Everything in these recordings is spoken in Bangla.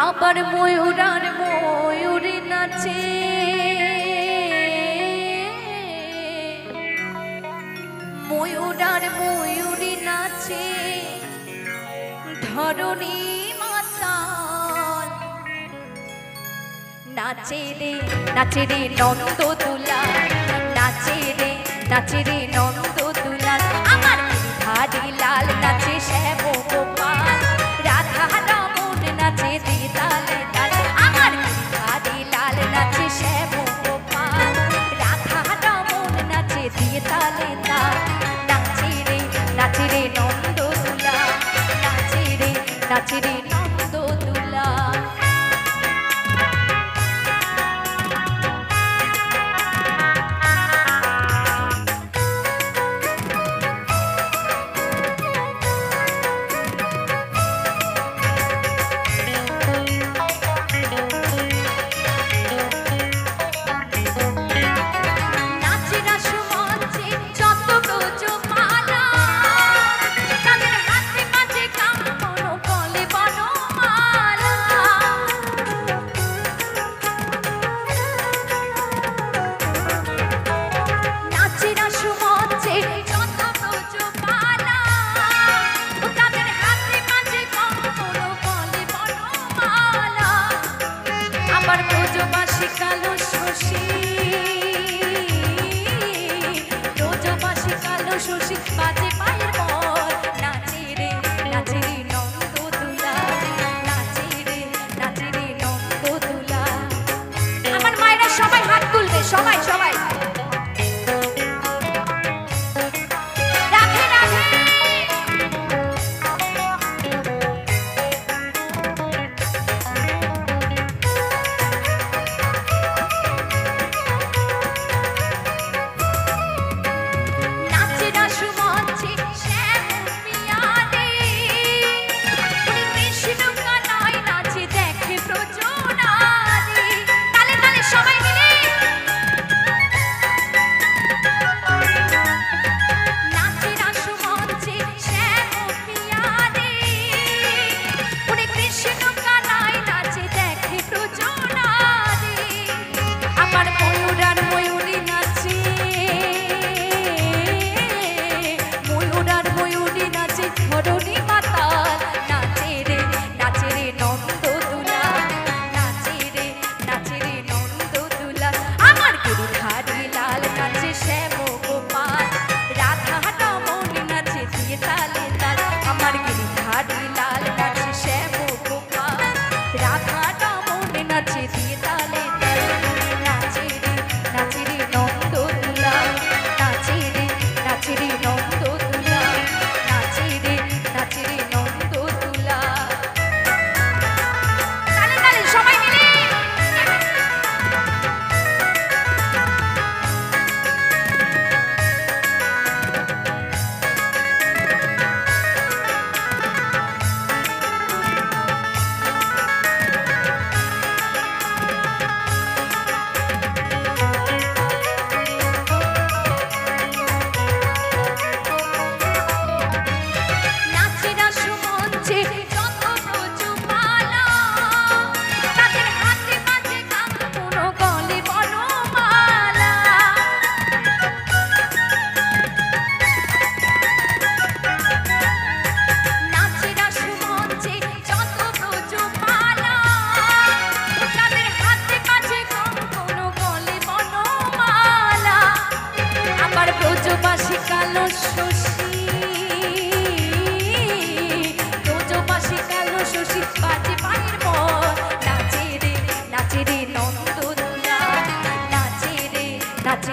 আবার ময়ূরার ময়ূরী নাচে, ময়ূরার ময়ূরী নাচে ধরণী মাতাল। নাচে রে নন্দ দুলাল, নাচে রে নন্দ দুলাল। আমার ধারি লাল নাচে শ্যাম গোপাল, রাধা রমন নাচে দিয়ে তালে তাল। আমার ধারি লাল নাচে শ্যাম গোপাল, রাধা রমন নাচে দিয়ে তালে তাল। নাচে রে নন্দ দুলাল, নাচে রে নন্দ দুলাল। কালো শশী, রোজবাসী কালো শশী বাজে পায়ের পর। নাচে রে নন্দ দুলাল, নাচে রে নন্দ দুলাল। আমার মায়েরা সবাই হাত তুলবে, সবাই সবাই। রাধে রাধে। রোজবাসী কালো শশী, রোজবাসী কালো শশী বাজে পায়ের পর। নাচে রে নন্দ দুলাল, নাচে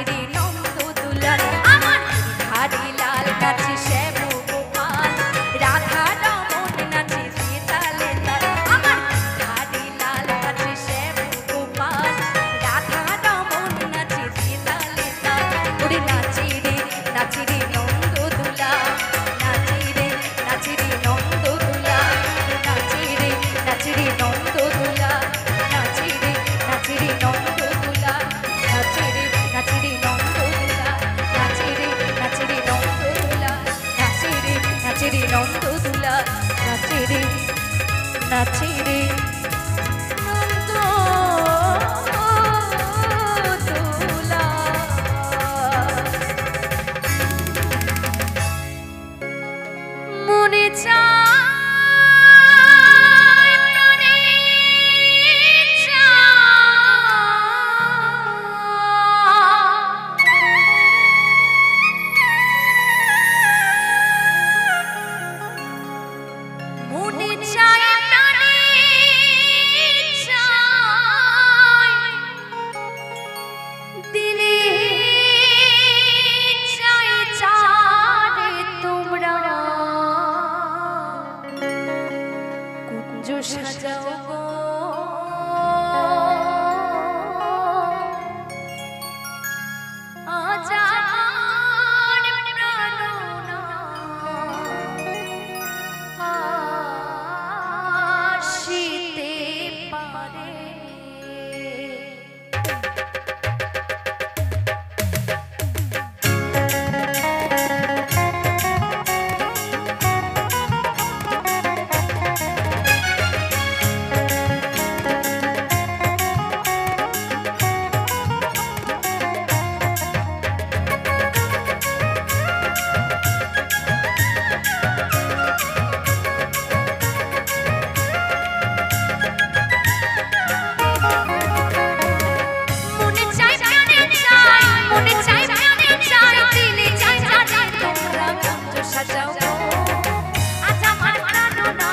রে নন্দ দুলাল। আমার ধারি লাল নাচে শ্যাম গোপাল, রাধা রমন নাচে দিয়ে তালে তাল। আমার ধারি লাল নাচে শ্যাম গোপাল, রাধা রমন নাচে দিয়ে তালে তাল। ওরে নাচে রে নন্দ দুলাল, নাচে রে নন্দ দুলাল, নাচে রে নন্দ দুলাল, নাচে রে নন্দ দুলাল, নাচে রে নন্দ দুলাল, নাচে রে নন্দ দুলাল, নাচে রে নন্দ দুলাল, নাচে রে সাজাও গো আজ আমার প্রাণনা আসিতে পারে সাজাও গো আজ আমার প্রাণনা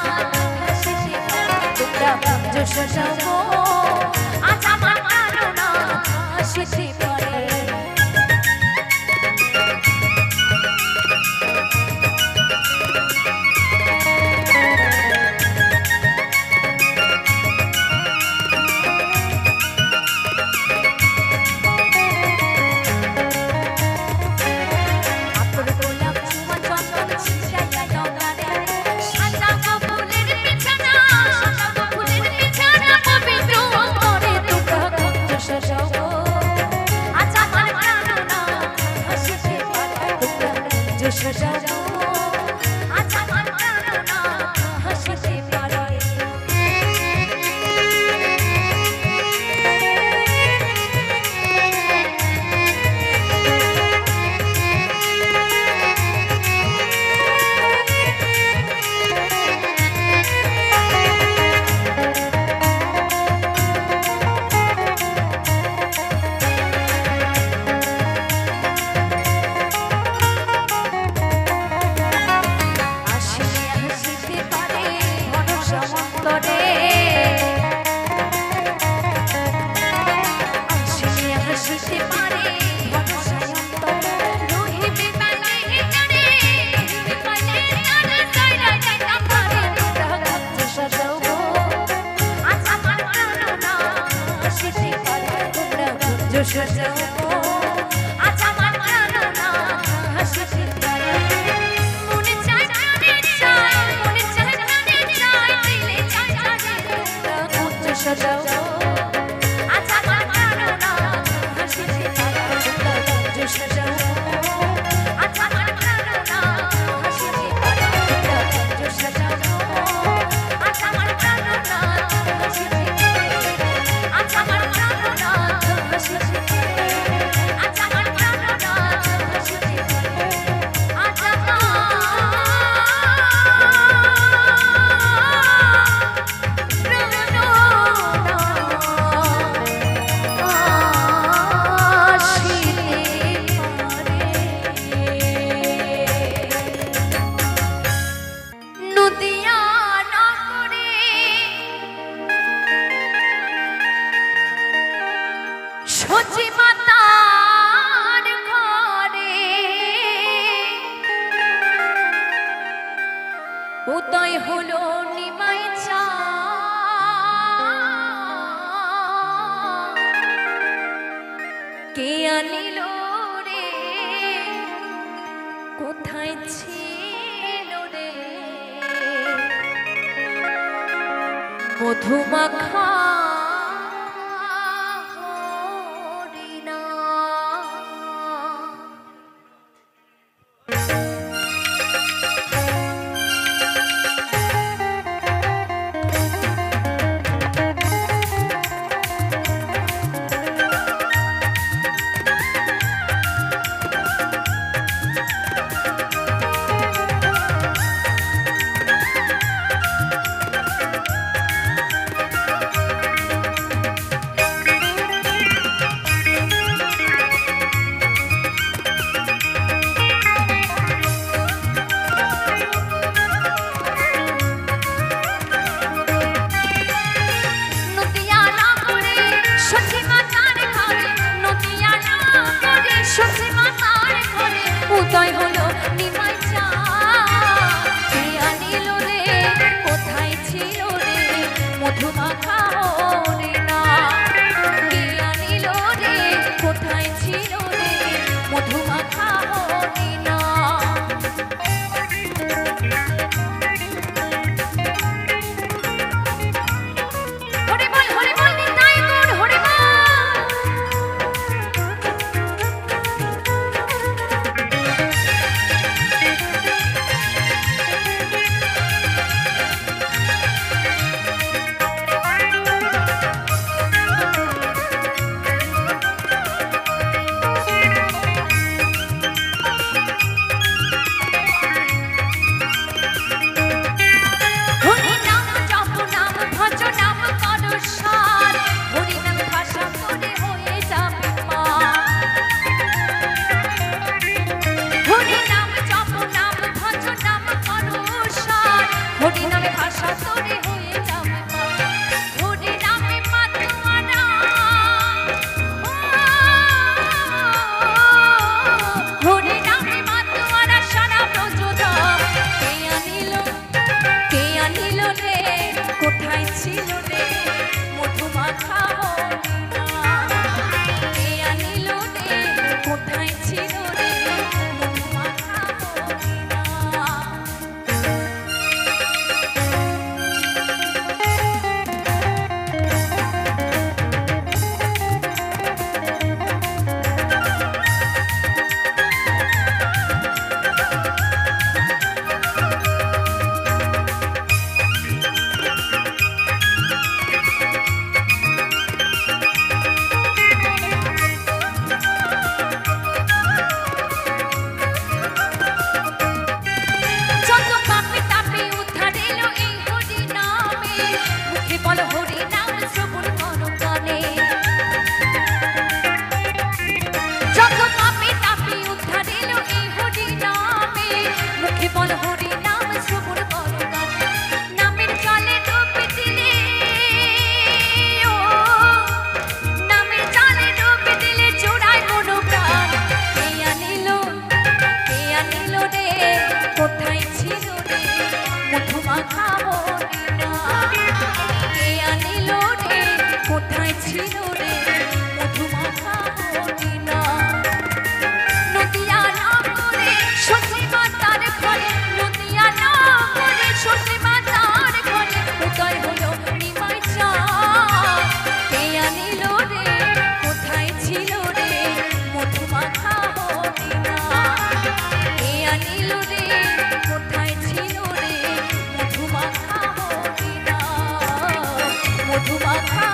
আসিতে পারে সাজাও আজ আমার প্রাণনা হাসিতে পারে সাজাও গো আজ আমার প্রাণনা হাসিতে পারে মনে চায় প্রাণে চায় মনে চায় প্রাণে চায় দিলে চায় চায় সাজাও গো আজ আমার প্রাণনা হাসিতে পারে সাজাও গো আজ আমার প্রাণনা হাসিতে পারে সাজাও গো আজ আমার প্রাণনা হাসিতে পারে আজ আমার প্রাণনা হাসিতে উদয় হলো নিমাই কে আনিল রে কোথায় ছিল রে মধুমাখা মধুমাখা হরিণা কে আনিল রে কোথায় ছিল রে মধুমাখা হরিণা কোথায় ছিল রে মধুমাখা হরিণা কে আনিল রে কোথায় ছিল রে মধুমাখা হরিণা বল হরি নাম শ্রবণ করো কানে যত পাপে তাপে উদ্ধার এলো এই হরি নামে মুখে বল হরি নাম শ্রবণ করো কানে নামের জলে ডুব দিলে ও নামের জলে ডুব দিলে জোড়ায় মনো প্রাণ কে আনিল রে কোথায় ছিল রে মধুমাখা হরিণা কোথায় ছিল রে মধুমাখা হরিণা নদিয়া নগরে সখী মাতার ঘরে নদিয়া নগরে সখী মাতার ঘরে উদয় হলো নিমাই চাঁদ কে আনিল রে কোথায় ছিল রে মধুমাখা হরিণা কে আনিল রে কোথায় ছিল রে মধুমাখা হরিণা মধুমাখা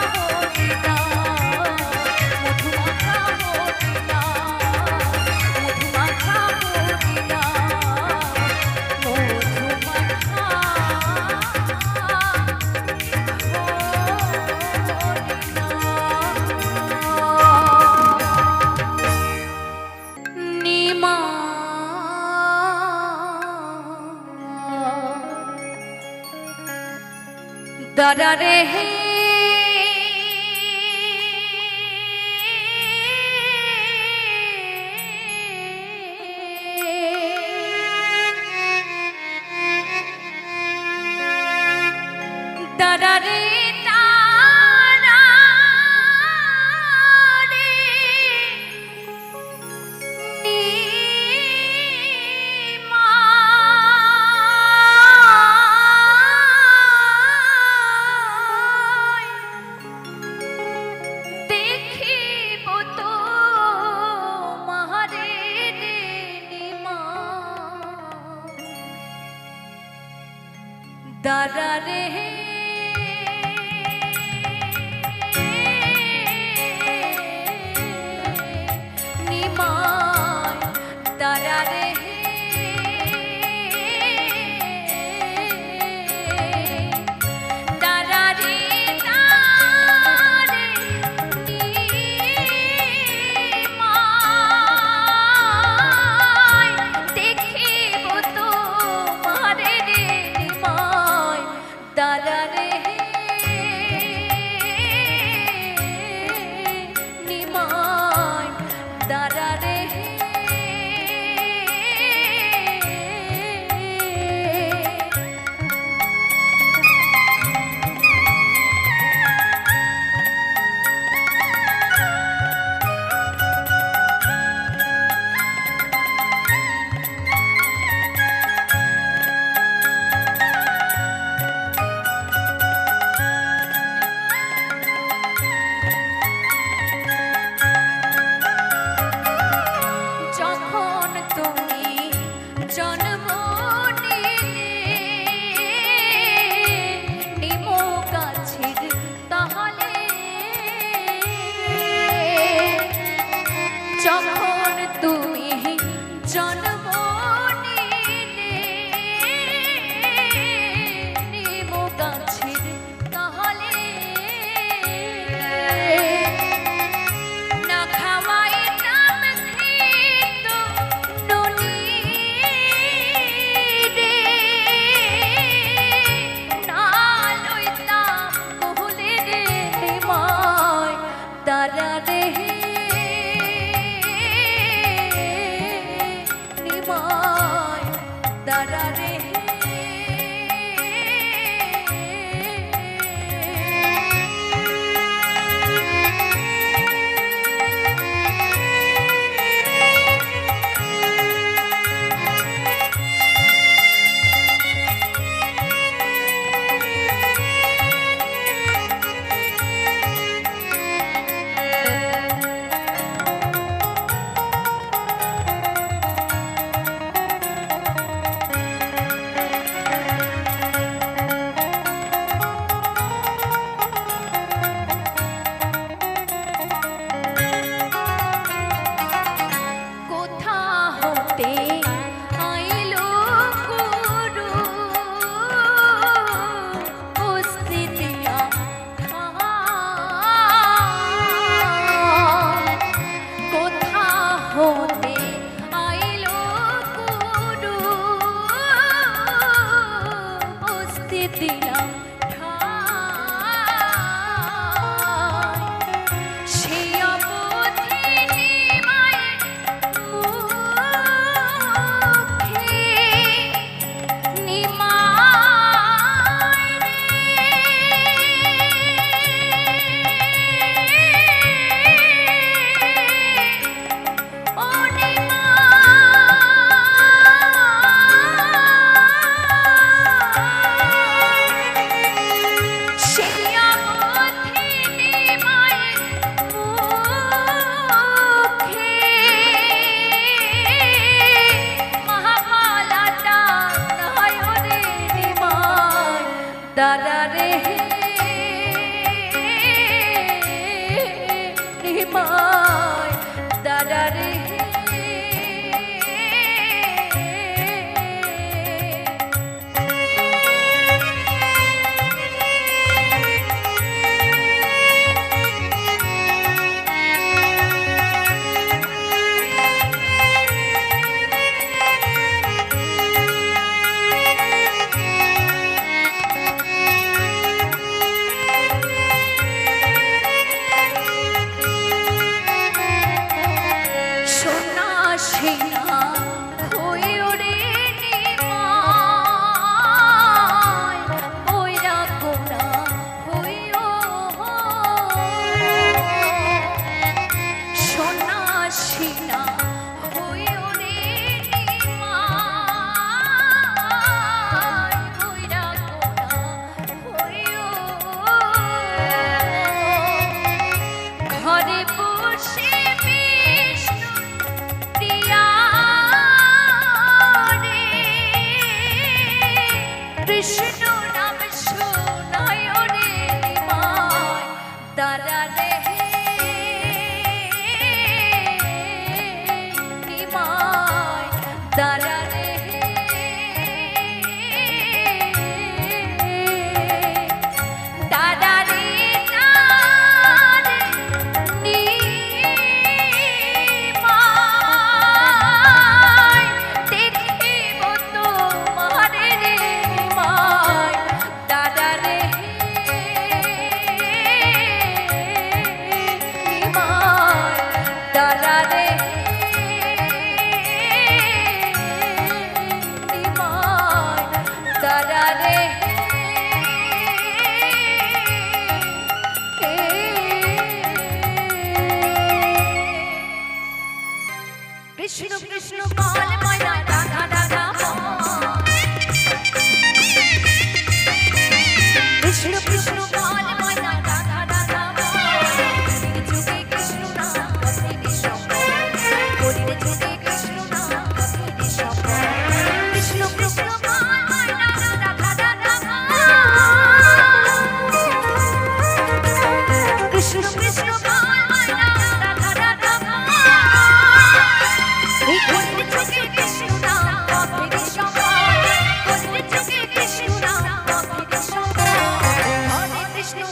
দাদা রে দাদা রে দাদা রে নিমাই দাদা রে দাদা রে দেখিব তো মারে রে নিমাই দাদা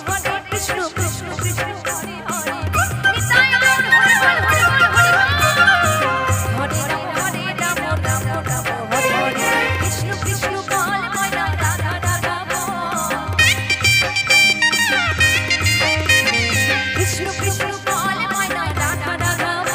হরে কৃষ্ণ কৃষ্ণ কৃষ্ণ হরে হরে নিতাই গৌর হরে হরে হরে হরে হরে হরে রাম রাম রাম হরে হরে কৃষ্ণ কৃষ্ণ বল ময়না রাধা রাধা কৃষ্ণ কৃষ্ণ বল ময়না রাধা রাধা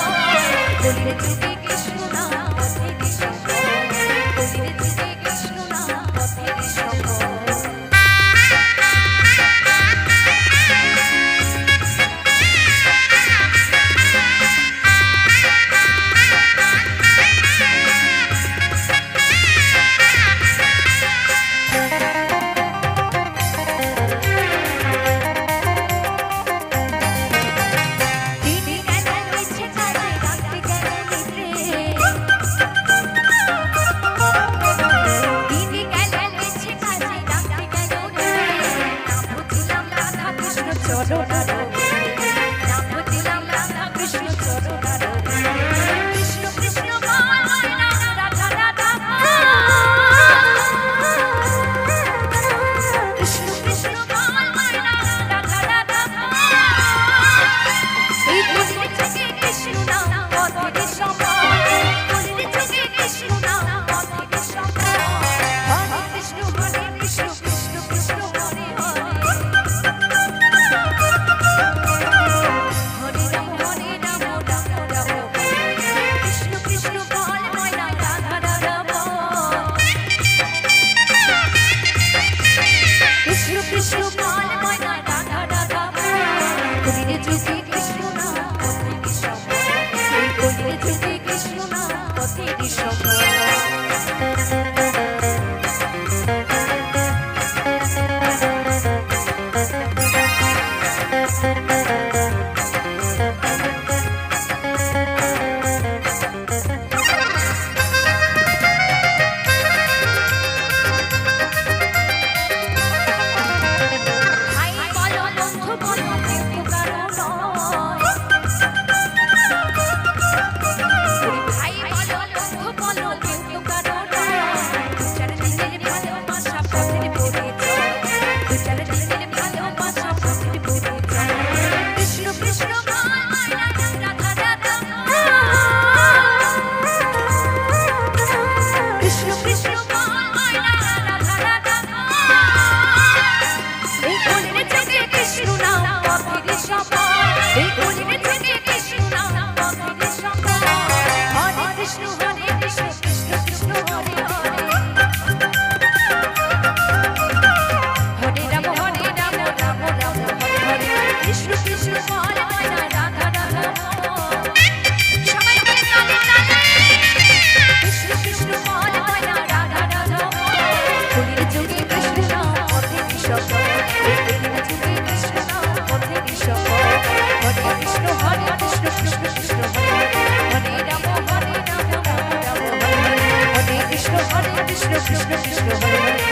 বলিরে যুগে কৃষ্ণ নাম পথে কৃষ্ণ বলিরে যুগে কৃষ্ণ নাম পথে Krishna Krishna Krishna Hare Hare